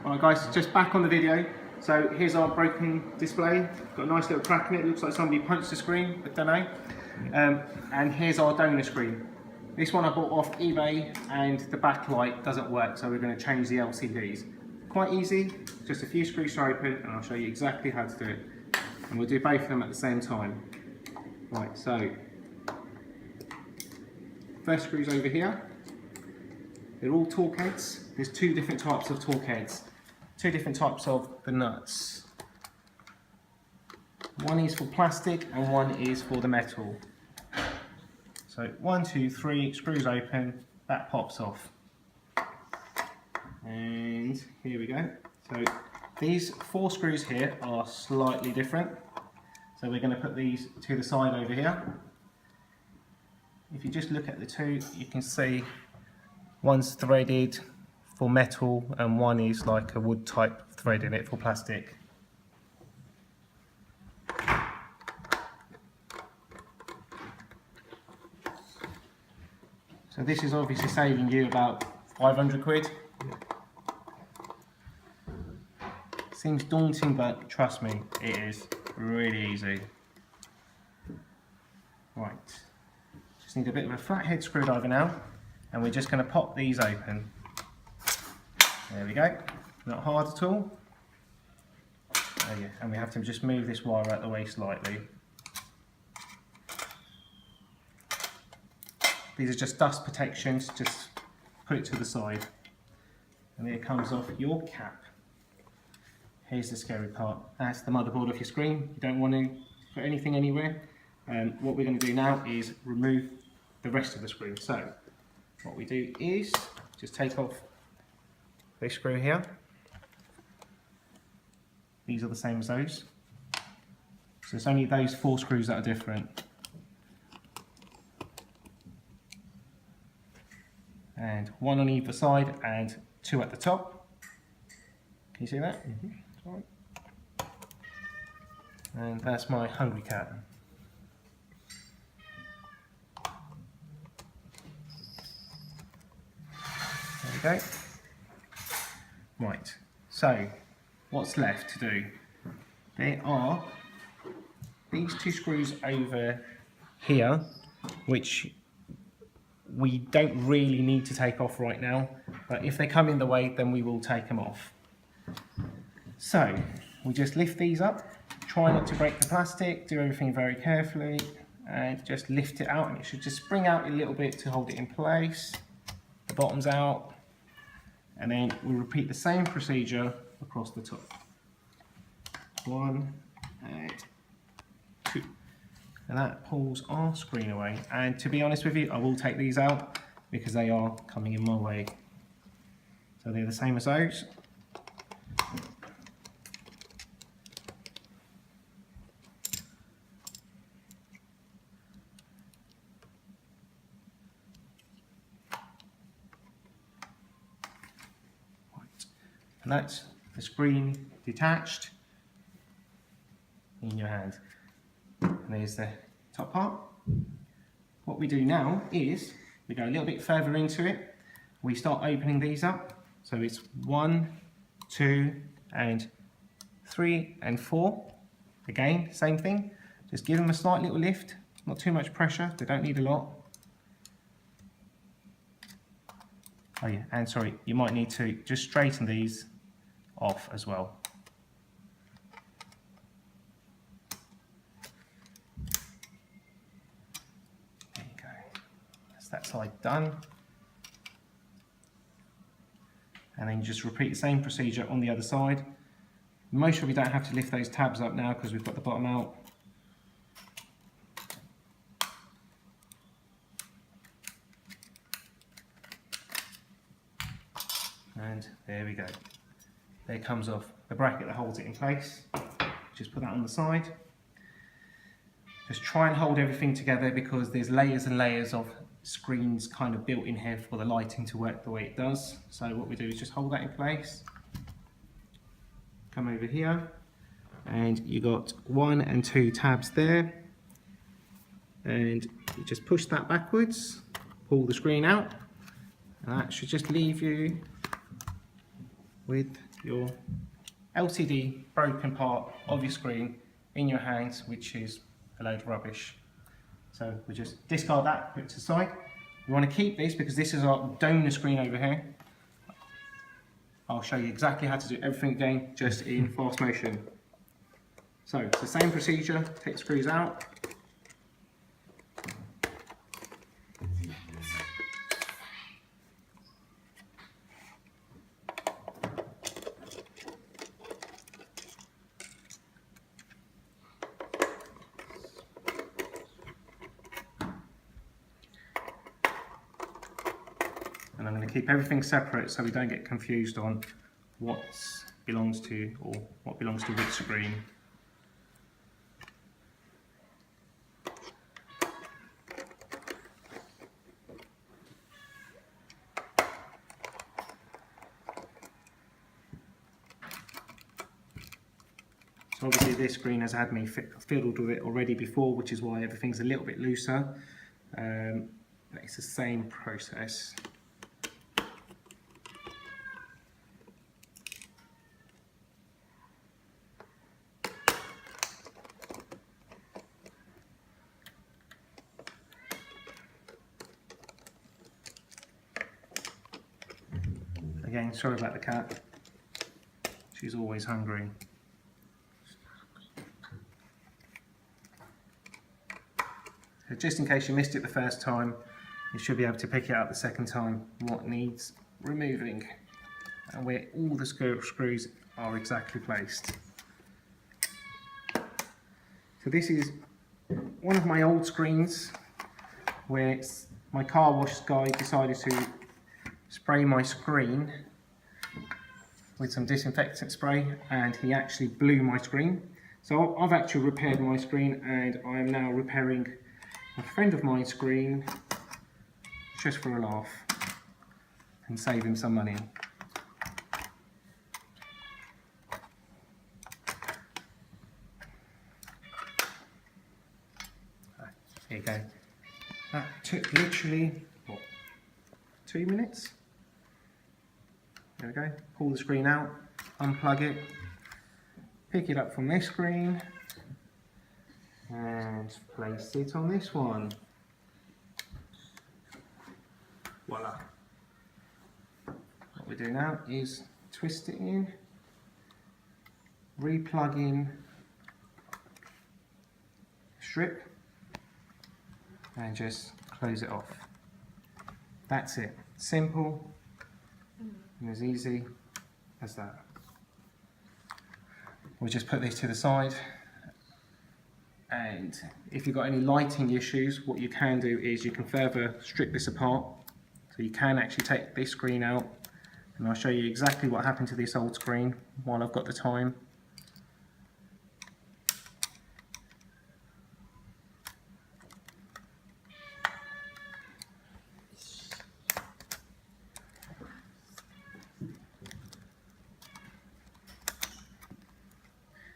Alright guys, just back on the video. So here's our broken display. Got a nice little crack in it. Looks like somebody punched the screen, but don't know. And here's our donor screen. This one I bought off eBay and the backlight doesn't work, so we're going to change the LCDs. Quite easy, just a few screws to open and I'll show you exactly how to do it. And we'll do both of them at the same time. Right, so first screws over here. They're all torque heads. There's two different types of torque heads. Two different types of the nuts. One is for plastic and one is for the metal. So 1, 2, 3, screws open, that pops off. And here we go. So these 4 screws here are slightly different. So we're going to put these to the side over here. If you just look at the two, you can see one's threaded for metal and one is like a wood type thread in it for plastic. So this is obviously saving you about 500 quid. Seems daunting, but trust me, it is really easy. Right, just need a bit of a flathead screwdriver now, and we're just going to pop these open. There we go, not hard at all. Oh yeah, and we have to just move this wire out the way slightly. These are just dust protections, just put it to the side. And there comes off your cap. Here's the scary part. That's the motherboard off your screen. You don't want to put anything anywhere. What we're going to do now is remove the rest of the screw. So what we do is just take off this screw here. These are the same as those. So it's only those 4 screws that are different. And 1 on either side and 2 at the top. Can you see that? Mm-hmm. Right. And that's my hungry cat. There we go. Right, so what's left to do? There are these 2 screws over here, which we don't really need to take off right now, but if they come in the way, then we will take them off. So we just lift these up, try not to break the plastic, do everything very carefully, and just lift it out, and it should just spring out a little bit to hold it in place. The bottom's out, and then we'll repeat the same procedure across the top. 1 and 2. And that pulls our screen away. And to be honest with you, I will take these out because they are coming in my way. So they're the same as those. And that's the screen detached in your hand. And there's the top part. What we do now is we go a little bit further into it. We start opening these up. So it's 1, 2, and 3 and 4. Again, same thing. Just give them a slight little lift, not too much pressure. They don't need a lot. Oh yeah, and sorry, you might need to just straighten these off as well. There you go. That's that side done. And then you just repeat the same procedure on the other side. Make sure we don't have to lift those tabs up now because we've got the bottom out. And there we go. There comes off the bracket that holds it in place. Just put that on the side. Just try and hold everything together because there's layers and layers of screens kind of built in here for the lighting to work the way it does. So what we do is just hold that in place. Come over here and you got 1 and 2 tabs there. And you just push that backwards, pull the screen out, and that should just leave you with your LCD broken part of your screen in your hands, which is a load of rubbish. So we just discard that, put it to the side. We want to keep this because this is our donor screen over here. I'll show you exactly how to do everything again, just in fast motion. So it's the same procedure, take the screws out. And I'm going to keep everything separate so we don't get confused on what belongs to or what belongs to which screen. So obviously this screen has had me fiddled with it already before, which is why everything's a little bit looser. But it's the same process. Again, sorry about the cat. She's always hungry. So just in case you missed it the first time, you should be able to pick it up the second time what needs removing and where all the screws are exactly placed. So this is one of my old screens where my car wash guy decided to spray my screen with some disinfectant spray and he actually blew my screen. So I've actually repaired my screen and I am now repairing a friend of mine's screen just for a laugh and save him some money. Here you go. That took literally, what, 2 minutes? There we go. Pull the screen out, unplug it, pick it up from this screen and place it on this one. Voila. What we do now is twist it in, re-plug in strip and just close it off. That's it. Simple and as easy as that. We'll just put this to the side, and if you've got any lighting issues, what you can do is you can further strip this apart. So you can actually take this screen out, and I'll show you exactly what happened to this old screen while I've got the time.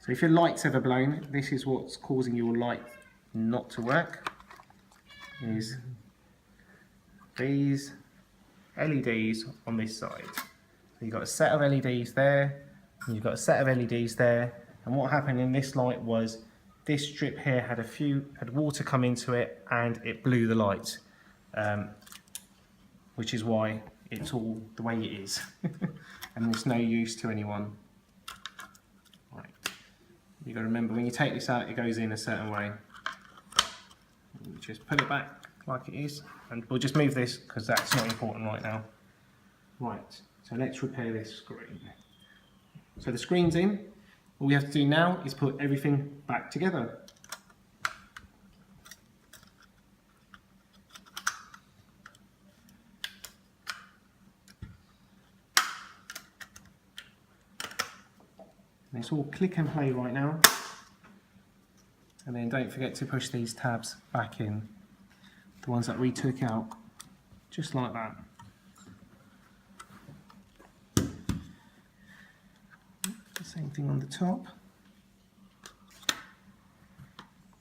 So if your light's ever blown, this is what's causing your light not to work, is these LEDs on this side. So you've got a set of LEDs there, and you've got a set of LEDs there, and what happened in this light was this strip here had water come into it and it blew the light, which is why it's all the way it is and it's no use to anyone. You've got to remember, when you take this out, it goes in a certain way. You just put it back like it is, and we'll just move this because that's not important right now. Right, so let's repair this screen. So the screen's in. All we have to do now is put everything back together. And it's all click and play right now. And then don't forget to push these tabs back in, the ones that we took out, just like that. The same thing on the top.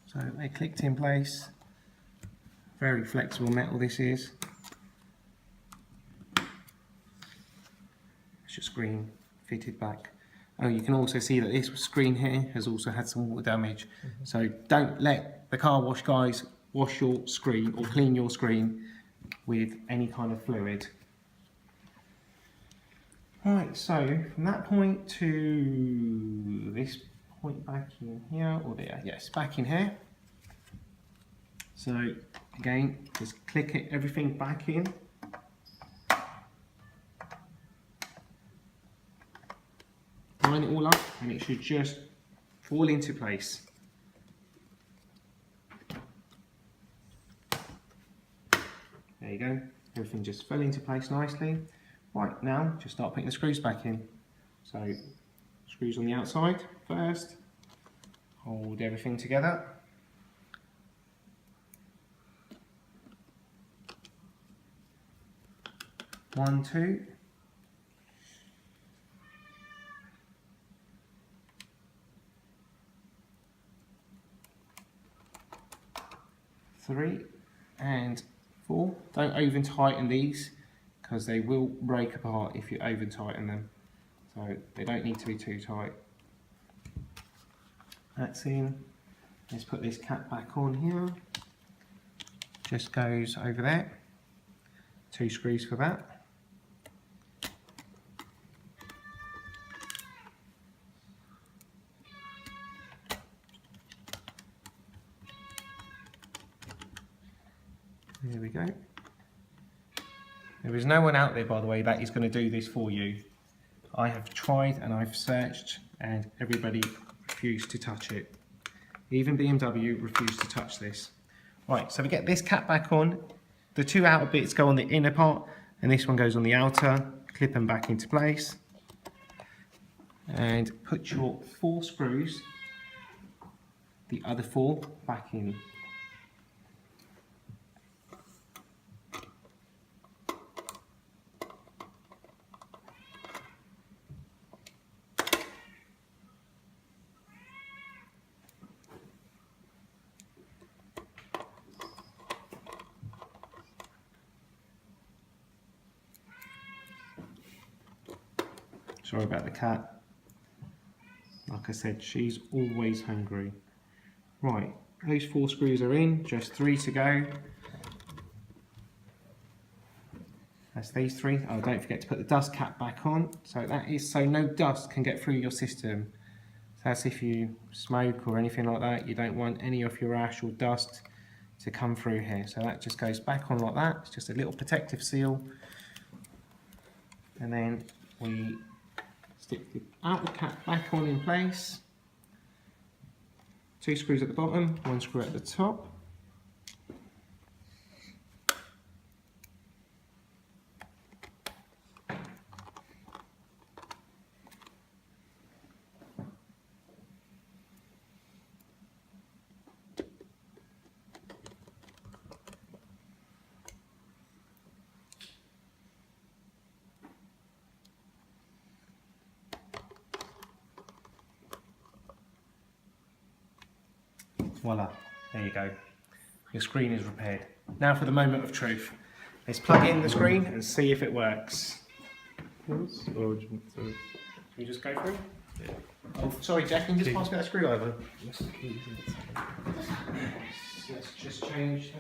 So they clicked in place. Very flexible metal this is. It's your screen fitted back. Oh, you can also see that this screen here has also had some water damage. So don't let the car wash guys wash your screen or clean your screen with any kind of fluid. Right, so from that point to this point back in here, or there, yes, back in here. So again, just click it, everything back in. Line it all up and it should just fall into place. There you go, everything just fell into place nicely. Right, now just start putting the screws back in. So screws on the outside first, hold everything together. One, two. 3 and 4. Don't over tighten these because they will break apart if you over tighten them. So they don't need to be too tight. That's in. Let's put this cap back on here. Just goes over there. 2 screws for that. There we go. There is no one out there, by the way, that is going to do this for you. I have tried and I've searched and everybody refused to touch it. Even BMW refused to touch this. Right, so we get this cap back on. The 2 outer bits go on the inner part and this one goes on the outer. Clip them back into place. And put your 4 screws, the other 4, back in. Sorry about the cat. Like I said, she's always hungry. Right, those 4 screws are in, just 3 to go. That's these 3. Oh, don't forget to put the dust cap back on. So that is so no dust can get through your system. So that's if you smoke or anything like that, you don't want any of your ash or dust to come through here. So that just goes back on like that. It's just a little protective seal. And then we stick the outer cap back on in place. 2 screws at the bottom, 1 screw at the top. Voila, there you go. Your screen is repaired. Now for the moment of truth. Let's plug in the screen and see if it works. Or do you want to... Can you just go through? Yeah. Oh, sorry Jack, can you just pass me that screwdriver? Yes, please. Let's just change.